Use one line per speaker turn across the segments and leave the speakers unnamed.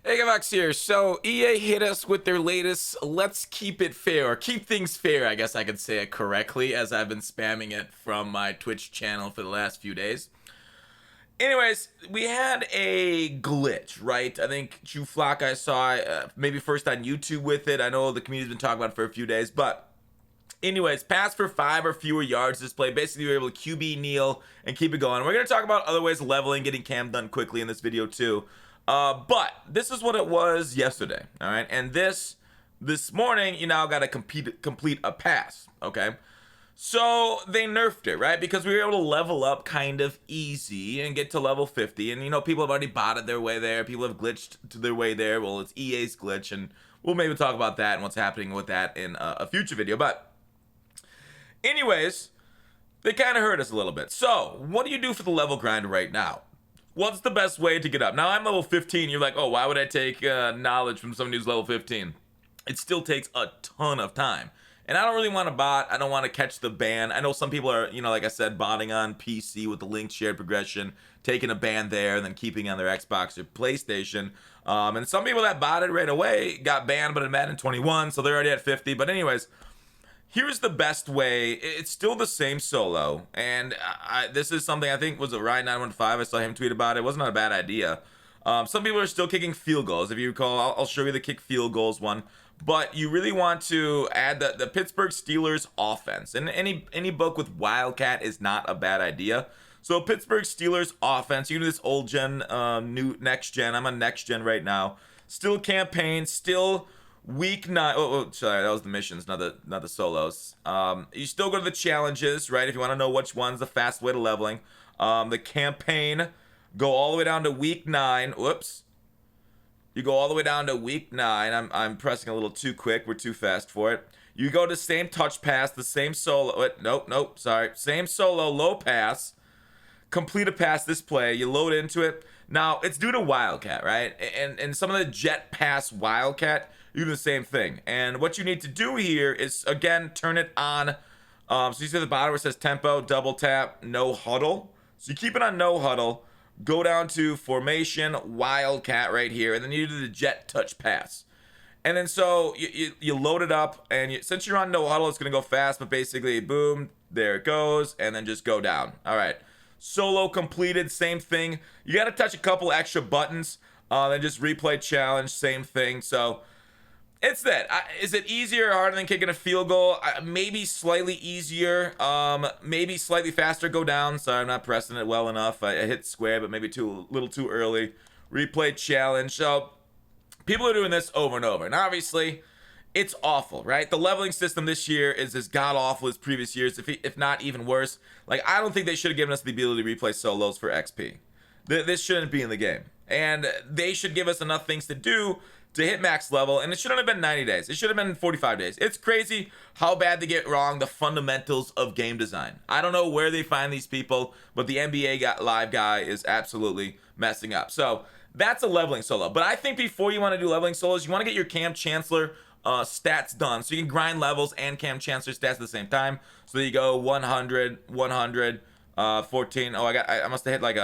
Hey, Gavax here. So EA hit us with their latest "Let's Keep It Fair" or "Keep Things Fair." I guess I could say it correctly, as I've been spamming it from my Twitch channel for the last few days. Anyways, we had a glitch, right? I think Flock I saw maybe first on YouTube with it. I know the community's been talking about it for a few days, but anyways, pass for 5 or fewer yards display. Basically, you're able to QB kneel and keep it going. We're going to talk about other ways of leveling, getting cam done quickly in this video too. But this is what it was yesterday, all right? And this morning, you now got to complete a pass, okay? So they nerfed it, right? Because we were able to level up kind of easy and get to level 50. And, you know, people have already botted their way there. People have glitched to their way there. Well, it's EA's glitch, and we'll maybe talk about that and what's happening with that in a future video. But anyways, they kind of hurt us a little bit. So what do you do for the level grind right now? What's the best way to get up? Now, I'm level 15. You're like, oh, why would I take knowledge from someone who's level 15? It still takes a ton of time. And I don't really want to bot. I don't want to catch the ban. I know some people are, you know, like I said, botting on PC with the linked shared progression, taking a ban there and then keeping on their Xbox or PlayStation. And some people that botted right away got banned, but in Madden 21, so they're already at 50. But anyways, here's the best way. It's still the same solo, and this is something I think was a Ryan915. I saw him tweet about it. It wasn't a bad idea. Some people are still kicking field goals. If you recall, I'll show you the kick field goals one. But you really want to add the Pittsburgh Steelers offense. And any book with Wildcat is not a bad idea. So Pittsburgh Steelers offense. You can do this old gen, new next gen. I'm on next gen right now. Still campaign. Still week 9. Oh, sorry, that was the missions, not the solos. You still go to the challenges, right? If you want to know which one's the fast way to leveling. The campaign. Go all the way down to week 9. Whoops. You go all the way down to week 9. I'm pressing a little too quick. We're too fast for it. You go to same touch pass, the same solo. Nope. Sorry. Same solo, low pass. Complete a pass this play. You load into it. Now, it's due to Wildcat, right? And some of the jet pass Wildcat, you do the same thing. And what you need to do here is, again, turn it on. So you see at the bottom where it says tempo, double tap, no huddle. So you keep it on no huddle. Go down to formation, Wildcat right here, and then you do the jet touch pass. And then so you load it up, and since you're on no huddle, it's going to go fast, but basically, boom, there it goes, and then just go down. All right. Solo completed, same thing. You got to touch a couple extra buttons, then just replay challenge, same thing. So it's that. Is it easier or harder than kicking a field goal? Maybe slightly easier. Maybe slightly faster. Go down. Sorry, I'm not pressing it well enough. I hit square, but maybe a little too early. Replay challenge. So people are doing this over and over. And obviously, it's awful, right? The leveling system this year is as god-awful as previous years, if not even worse. Like, I don't think they should have given us the ability to replay solos for XP. This shouldn't be in the game. And they should give us enough things to do to hit max level, and it shouldn't have been 90 days. It should have been 45 days. It's crazy how bad they get wrong the fundamentals of game design. I don't know where they find these people, but the NBA live guy is absolutely messing up. So that's a leveling solo. But I think before you want to do leveling solos, you want to get your Kam Chancellor stats done, so you can grind levels and Kam Chancellor stats at the same time. So there you go, 100, 100, 14. Oh, I must have hit like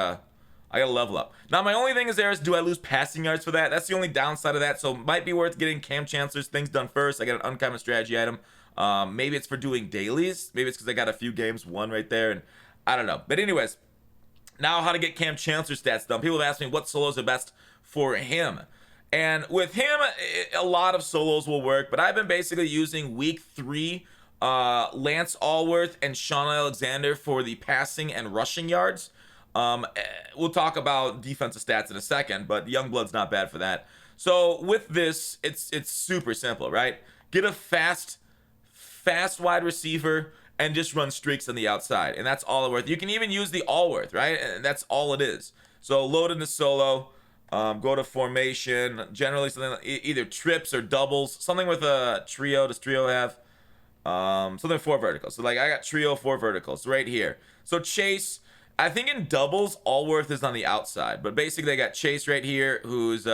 I gotta level up. Now, my only thing is do I lose passing yards for that? That's the only downside of that, so it might be worth getting Kam Chancellor's things done first. I got an uncommon strategy item. Maybe it's for doing dailies. Maybe it's because I got a few games won right there, and I don't know. But anyways, now how to get Kam Chancellor stats done. People have asked me what solos are best for him. And with him, a lot of solos will work, but I've been basically using week 3 Lance Allworth and Sean Alexander for the passing and rushing yards. We'll talk about defensive stats in a second, but Youngblood's not bad for that. So with this, it's super simple, right? Get a fast wide receiver and just run streaks on the outside, and that's all worth. You can even use the Allworth, right? And that's all it is. So load into solo, go to formation. Generally something like either trips or doubles. Something with a trio. Does trio have something 4 verticals? So like I got trio 4 verticals right here. So chase. I think in doubles, Allworth is on the outside, but basically they got Chase right here, who's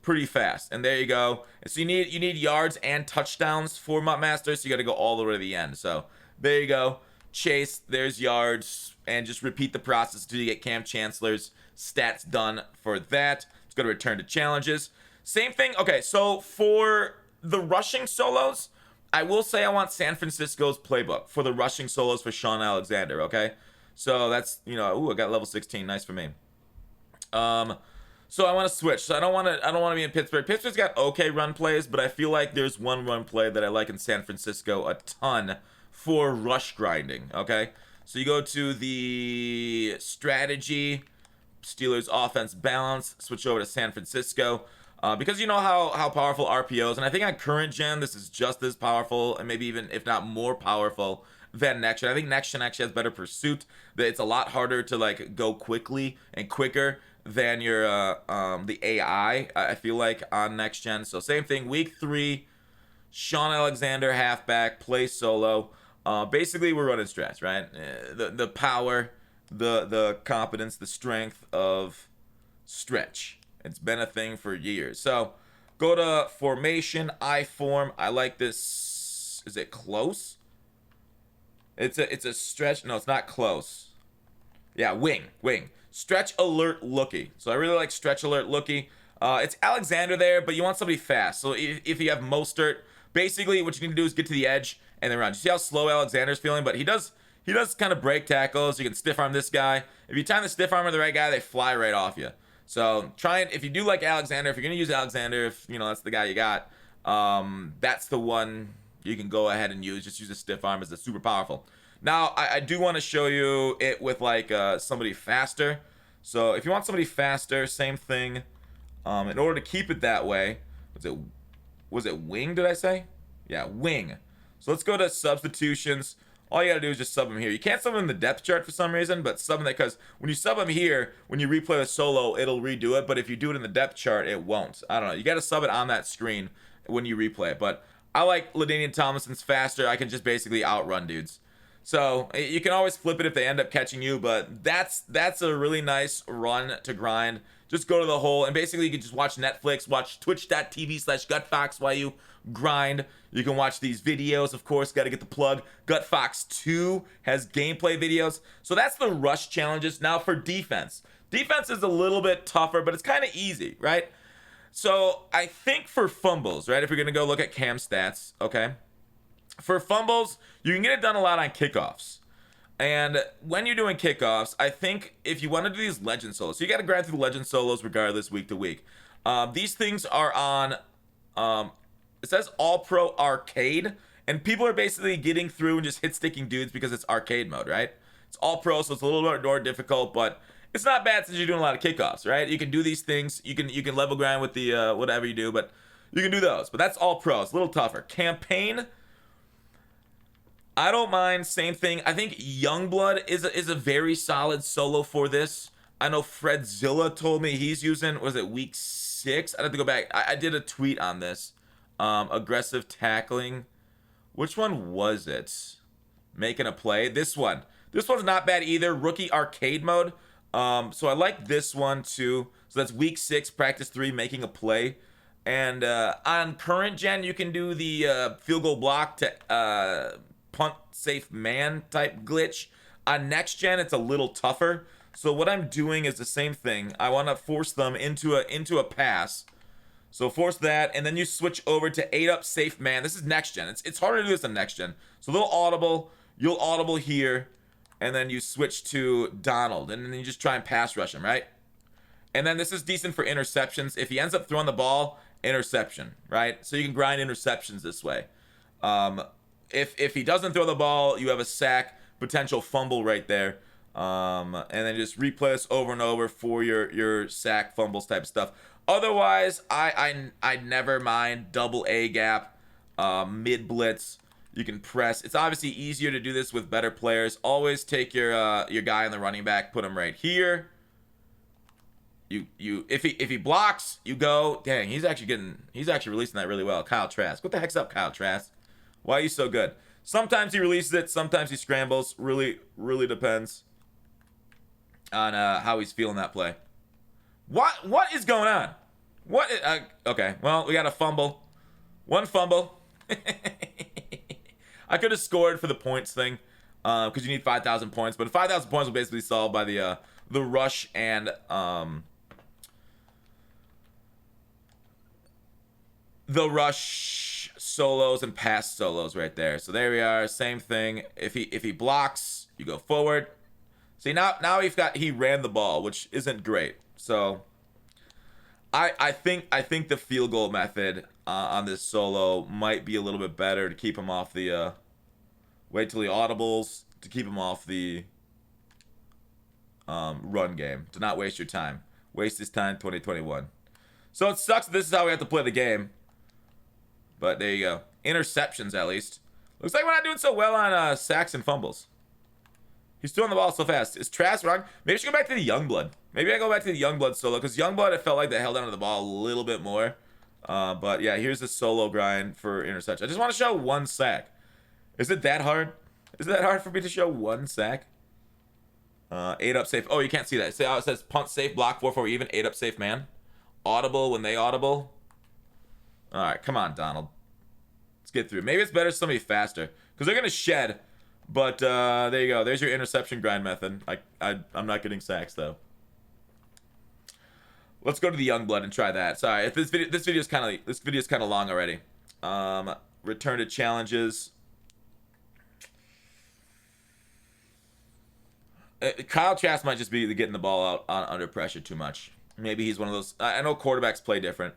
pretty fast. And there you go. So you need yards and touchdowns for Mutt Master, so you got to go all the way to the end. So there you go. Chase, there's yards, and just repeat the process until you get Kam Chancellor's stats done for that. Let's go to return to challenges. Same thing. Okay, so for the rushing solos, I will say I want San Francisco's playbook for the rushing solos for Sean Alexander, okay? So that's, you know, ooh, I got level 16. Nice for me. So I want to switch. So I don't want to be in Pittsburgh. Pittsburgh's got okay run plays, but I feel like there's one run play that I like in San Francisco a ton for rush grinding, okay? So you go to the strategy, Steelers offense balance, switch over to San Francisco. Because you know how powerful RPOs, and I think on current gen, this is just as powerful, and maybe even, if not more powerful than next gen. I think next gen actually has better pursuit. That it's a lot harder to like go quickly and quicker than your the AI, I feel like, on next gen. So same thing, week 3, Sean Alexander, halfback, play solo. Basically, we're running strats, right? The power, the competence, the strength of stretch. It's been a thing for years. So go to formation, I form. I like this. Is it close? It's a stretch. No, it's not close. Yeah, wing. Stretch alert looky. So I really like stretch alert looky. It's Alexander there, but you want somebody fast. So if you have Mostert, basically what you need to do is get to the edge and then run. You see how slow Alexander's feeling? But he does kind of break tackles. You can stiff arm this guy. If you time the stiff arm of the right guy, they fly right off you. So try and, if you do like Alexander, if you're gonna use Alexander, if you know that's the guy you got, that's the one you can go ahead and use. Just use a stiff arm as it's super powerful. Now I do want to show you it with like somebody faster. So if you want somebody faster, same thing. In order to keep it that way, was it wing? Did I say? Yeah, wing. So let's go to substitutions. All you gotta do is just sub him here. You can't sub him in the depth chart for some reason, but sub him there, because when you sub him here, when you replay the solo, it'll redo it. But if you do it in the depth chart, it won't. I don't know. You gotta sub it on that screen when you replay it. But I like LaDainian Tomlinson's faster. I can just basically outrun dudes. So you can always flip it if they end up catching you, but that's a really nice run to grind. Just go to the hole, and basically you can just watch Netflix, watch twitch.tv/GutFox while you grind. You can watch these videos, of course, got to get the plug. GutFox 2 has gameplay videos. So that's the rush challenges. Now for defense. Defense is a little bit tougher, but it's kind of easy, right? So I think for fumbles, right, if you're going to go look at Cam stats, okay? For fumbles, you can get it done a lot on kickoffs. And when you're doing kickoffs, I think if you want to do these legend solos, so you got to grind through the legend solos regardless week to week. These things are on, it says All Pro Arcade, and people are basically getting through and just hit sticking dudes because it's arcade mode, right? It's All Pro, so it's a little bit more difficult, but it's not bad since you're doing a lot of kickoffs, right? You can do these things. You can level grind with the whatever you do, but you can do those. But that's All Pro. It's a little tougher. Campaign, I don't mind. Same thing. I think Youngblood is a very solid solo for this. I know Fredzilla told me he's using, was it week 6? I'd have to go back. I did a tweet on this. Aggressive tackling. Which one was it? Making a play. This one. This one's not bad either. Rookie arcade mode. So I like this one too. So that's week 6, practice 3, making a play. And on current gen, you can do the field goal block to punt safe man type glitch. On next gen, it's a little tougher. So what I'm doing is the same thing. I want to force them into a pass. So force that, and then you switch over to 8-up safe man. This is next gen. It's harder to do this on next gen. So a little audible. You'll audible here, and then you switch to Donald, and then you just try and pass rush him, right? And then this is decent for interceptions. If he ends up throwing the ball, interception, right? So you can grind interceptions this way. If he doesn't throw the ball, you have a sack, potential fumble right there. And then just replay this over and over for your sack, fumbles type stuff. Otherwise, I'd never mind double A gap, mid blitz. You can press. It's obviously easier to do this with better players. Always take your guy on the running back, put him right here. If he blocks, you go. Dang, he's actually releasing that really well. Kyle Trask. What the heck's up, Kyle Trask? Why are you so good? Sometimes he releases it, sometimes he scrambles. Really depends on how he's feeling that play. What is going on? Okay, well, we got a fumble. One fumble. I could have scored for the points thing, because you need 5,000 points, but 5,000 points will basically solve by the rush and the rush solos and pass solos right there. So there we are. Same thing. If he blocks, you go forward. See, now he ran the ball, which isn't great. So I think the field goal method on this solo might be a little bit better to keep him off the wait till he audibles, to keep him off the run game, to not waste your time. Waste his time 2021. So it sucks that this is how we have to play the game. But there you go. Interceptions, at least. Looks like we're not doing so well on sacks and fumbles. He's throwing the ball so fast. Is Trask wrong? Maybe I should go back to the Youngblood. Maybe I go back to the Youngblood solo, because Youngblood, I felt like they held onto the ball a little bit more. But yeah, here's the solo grind for interception. I just want to show one sack. Is it that hard? Is it that hard for me to show one sack? 8 up safe. Oh, you can't see that. See how it says punt safe, block 4-4 even, 8 up safe man. Audible when they audible. All right, come on, Donald. Let's get through. Maybe it's better somebody faster, because they're gonna shed. But there you go. There's your interception grind method. I'm not getting sacks though. Let's go to the Youngblood and try that. Sorry, if this video is kind of long already. Return to challenges. Kyle Trask might just be getting the ball out under pressure too much. Maybe he's one of those. I know quarterbacks play different.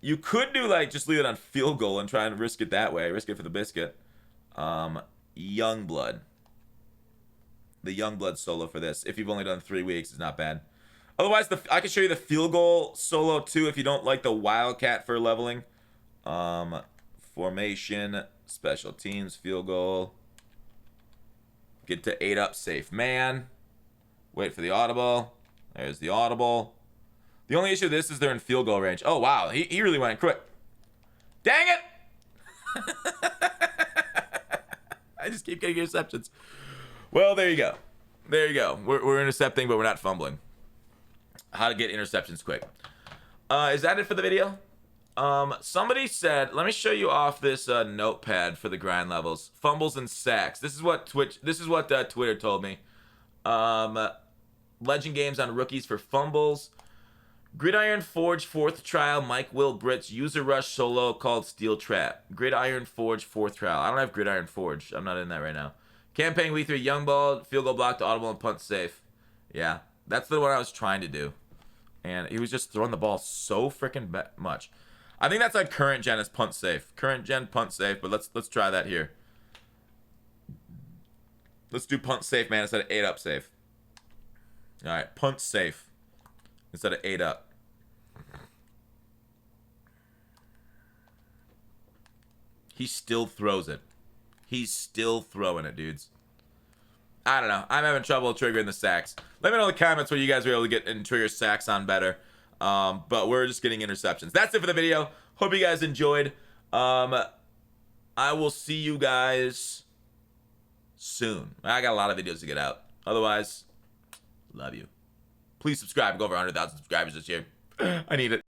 You could do like just leave it on field goal and try and risk it that way. Risk it for the biscuit. Youngblood. The Youngblood solo for this. If you've only done 3 weeks, it's not bad. Otherwise, I can show you the field goal solo too if you don't like the Wildcat for leveling. Formation, special teams, field goal. Get to 8 up safe man. Wait for the audible. There's the audible. The only issue with this is they're in field goal range. Oh, wow. He really went quick. Dang it! I just keep getting interceptions. Well, there you go. There you go. We're intercepting, but we're not fumbling. How to get interceptions quick. Is that it for the video? Somebody said, let me show you off this notepad for the grind levels. Fumbles and sacks. This is what Twitter told me. Legend games on rookies for fumbles. Gridiron Forge 4th trial, Mike Will Britt's user rush solo called Steel Trap. Gridiron Forge 4th trial. I don't have Gridiron Forge. I'm not in that right now. Campaign week 3, Young Ball, field goal block to audible and punt safe. Yeah, that's the one I was trying to do. And he was just throwing the ball so freaking much. I think that's like current gen is punt safe. Current gen punt safe, but let's try that here. Let's do punt safe, man, instead of 8 up safe. All right, punt safe instead of 8 up. He still throws it. He's still throwing it, dudes. I don't know. I'm having trouble triggering the sacks. Let me know in the comments where you guys were able to get and trigger sacks on better. But we're just getting interceptions. That's it for the video. Hope you guys enjoyed. I will see you guys soon. I got a lot of videos to get out. Otherwise, love you. Please subscribe. Go over 100,000 subscribers this year. I need it.